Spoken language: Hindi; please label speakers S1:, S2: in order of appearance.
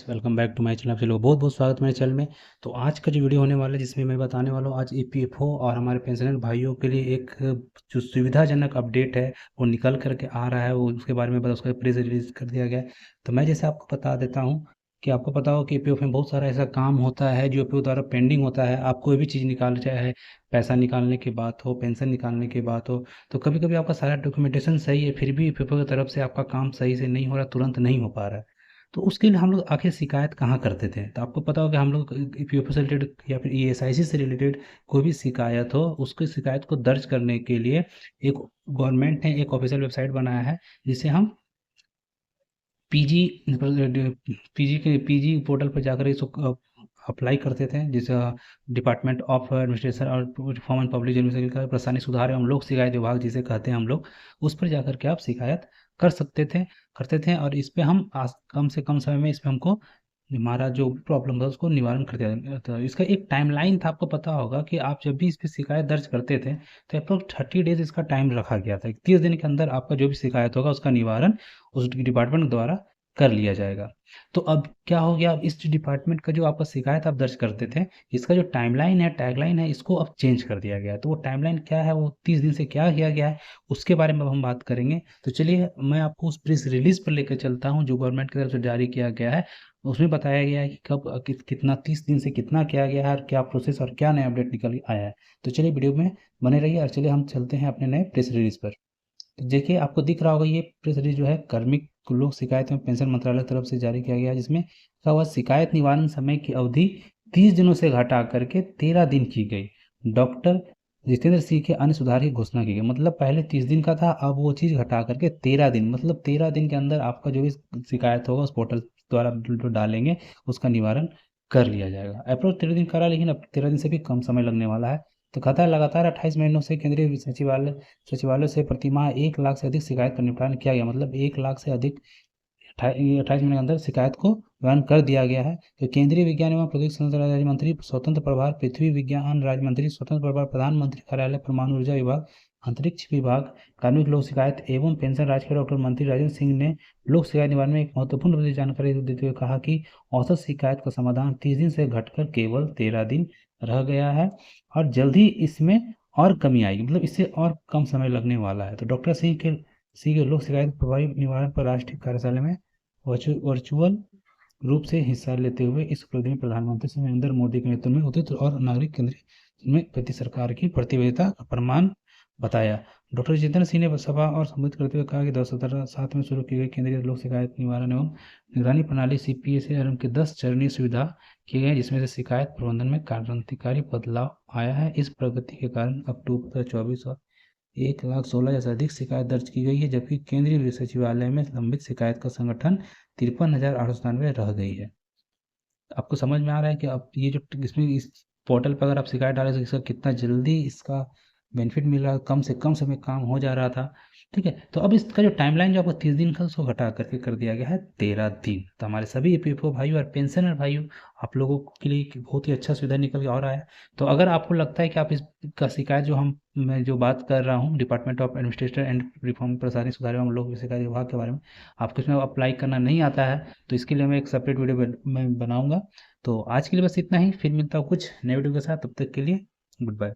S1: Welcome back to my channel. आप लोग बहुत बहुत स्वागत है मेरे चैनल में। तो आज का जो वीडियो होने वाला है जिसमें मैं बताने वाला हूँ आज ईपीएफओ और हमारे पेंशनर भाइयों के लिए एक जो सुविधाजनक अपडेट है वो निकल करके आ रहा है, वो उसके बारे में बता उसका प्रेस रिलीज कर दिया गया है। तो मैं जैसे आपको बता देता हूँ कि आपको पता हो कि ईपीएफ में बहुत सारा ऐसा काम होता है जो ईपीएफ द्वारा पेंडिंग होता है। आप कोई भी चीज़ निकाल, चाहे पैसा निकालने की बात हो, पेंशन निकालने की बात हो, तो कभी कभी आपका सारा डॉक्यूमेंटेशन सही है फिर भी ईपीएफओ की तरफ से आपका काम सही से नहीं हो रहा, तुरंत नहीं हो पा रहा है। तो उसके लिए हम लोग आखिर शिकायत कहाँ करते थे? तो आपको पता होगा हम लोग ईपीएफओ से रिलेटेड या फिर ईएसआईसी से रिलेटेड कोई भी शिकायत हो, उसकी शिकायत को दर्ज करने के लिए एक गवर्नमेंट ने एक ऑफिशियल वेबसाइट बनाया है जिसे हम पीजी पीजी पोर्टल पर जाकर इसको अप्लाई करते थे, जिसे डिपार्टमेंट ऑफ एडमिनिस्ट्रेशन और रिफॉर्म एंड पब्लिक एडमिनिस्ट्रेशन का प्रशासनिक सुधार एवं लोक शिकायत विभाग जिसे कहते हैं हम लोग, उस पर जाकर के आप शिकायत कर सकते थे, करते थे। और इस पे हम कम से कम समय में इस पे हमको हमारा जो प्रॉब्लम था उसको निवारण कर दिया था। इसका एक टाइमलाइन था, आपको पता होगा कि आप जब भी इस पे शिकायत दर्ज करते थे तो अप्रोक्स 30 डेज इसका टाइम रखा गया था। 30 दिन के अंदर आपका जो भी शिकायत होगा उसका निवारण उस डिपार्टमेंट द्वारा कर लिया जाएगा। तो अब क्या हो गया, अब इस डिपार्टमेंट का जो आपका शिकायत आप दर्ज करते थे, इसका जो टाइमलाइन है, टैगलाइन है, इसको अब चेंज कर दिया गया है। तो वो टाइमलाइन क्या है, वो 30 दिन से क्या किया गया है, उसके बारे में अब हम बात करेंगे। तो चलिए मैं आपको उस प्रेस रिलीज पर लेकर चलता हूँ जो गवर्नमेंट की तरफ से जारी किया गया है। उसमें बताया गया है कि कब कितना 30 दिन से कितना किया गया है और क्या प्रोसेस और क्या नया अपडेट निकल के आया है। तो चलिए वीडियो में बने रहिए और चलिए हम चलते हैं अपने नए प्रेस रिलीज पर। तो देखिए आपको दिख रहा होगा ये प्रेस रिलीज जो है कार्मिक लोक शिकायत एवं पेंशन मंत्रालय की तरफ से जारी किया गया है, जिसमें कहा हुआ शिकायत निवारण समय की अवधि 30 दिनों से घटा करके 13 दिन की गई। डॉक्टर जितेंद्र सिंह के अन्य सुधार की घोषणा की गई। मतलब पहले 30 दिन का था, अब वो चीज़ घटा करके 13 दिन, मतलब 13 दिन के अंदर आपका जो भी शिकायत होगा उस पोर्टल द्वारा जो डालेंगे उसका निवारण कर लिया जाएगा। अप्रोच 13 दिन करा, लेकिन अब 13 दिन से भी कम समय लगने वाला है। तो कहता है लगातार 28 महीनों से केंद्रीय सचिवालय से प्रतिमाह 1 लाख से अधिक शिकायत का निपटान किया गया। मतलब 1 लाख से अधिक 28 महीने के अंदर शिकायत को बयान कर दिया गया है। तो केंद्रीय विज्ञान एवं प्रौद्योगिकी संस्थान राज्य मंत्री स्वतंत्र प्रभार पृथ्वी विज्ञान राज्य मंत्री स्वतंत्र प्रभार प्रधानमंत्री कार्यालय परमाणु ऊर्जा विभाग अंतरिक्ष विभाग कार्मिक लोक शिकायत एवं पेंशन राज्य के डॉक्टर मंत्री राजेंद्र सिंह ने लोक शिकायत निवारण में एक महत्वपूर्ण जानकारी देते हुए कहा कि औसत शिकायत का समाधान 30 दिन से घटकर केवल 13 दिन रह गया है और जल्द ही इसमें और कमी आएगी, मतलब इससे और कम समय लगने वाला है। तो डॉक्टर सिंह के लोक शिकायत प्रभावी निवारण पर राष्ट्रीय कार्यशाला में वर्चुअल रूप से हिस्सा लेते हुए इस उपलब्धि में प्रधानमंत्री श्री नरेंद्र मोदी के नेतृत्व में उचित और नागरिक केंद्रीय में प्रति सरकार की प्रतिबद्धता का प्रमाण बताया। डॉक्टर जितेंद्र सिंह ने सभा और संबोधित करते हुए कहा कि 2017 में शुरू की गई केंद्रीय लोक शिकायत निवारण एवं निगरानी प्रणाली CPSA की 10 चरणीय सुविधा की गई, जिसमें से शिकायत प्रबंधन में क्रांतिकारी बदलाव आया है। इस प्रगति के कारण अक्टूबर 2024 और 1,16,000 से अधिक शिकायत दर्ज की गई है, जबकि केंद्रीय सचिवालय में लंबित शिकायत का संगठन 53,897 रह गई है। आपको समझ में आ रहा है कि अब ये जो इसमें इस पोर्टल पर अगर आप शिकायत डालें तो इसका कितना जल्दी इसका बेनिफिट मिल रहा है, कम से कम समय काम हो जा रहा था। ठीक है, तो अब इसका जो टाइमलाइन जो आपको 30 दिन का उसको घटा करके कर दिया गया है 13 दिन। तो हमारे सभी ईपीएफओ भाइयों और पेंशनर भाइयों, आप लोगों के लिए एक बहुत ही अच्छा सुविधा निकल के आ रहा है। तो अगर आपको लगता है कि आप इसका शिकायत जो मैं जो बात कर रहा हूँ department of administration and reform प्रशासनिक सुधार एवं लोक शिकायत विभाग के बारे में, आपको इसमें अप्लाई करना नहीं आता है तो इसके लिए मैं एक सेपरेट वीडियो मैं बनाऊंगा। तो आज के लिए बस इतना ही, फिर मिलता हूँ कुछ नए वीडियो के साथ, तब तक के लिए गुड बाय।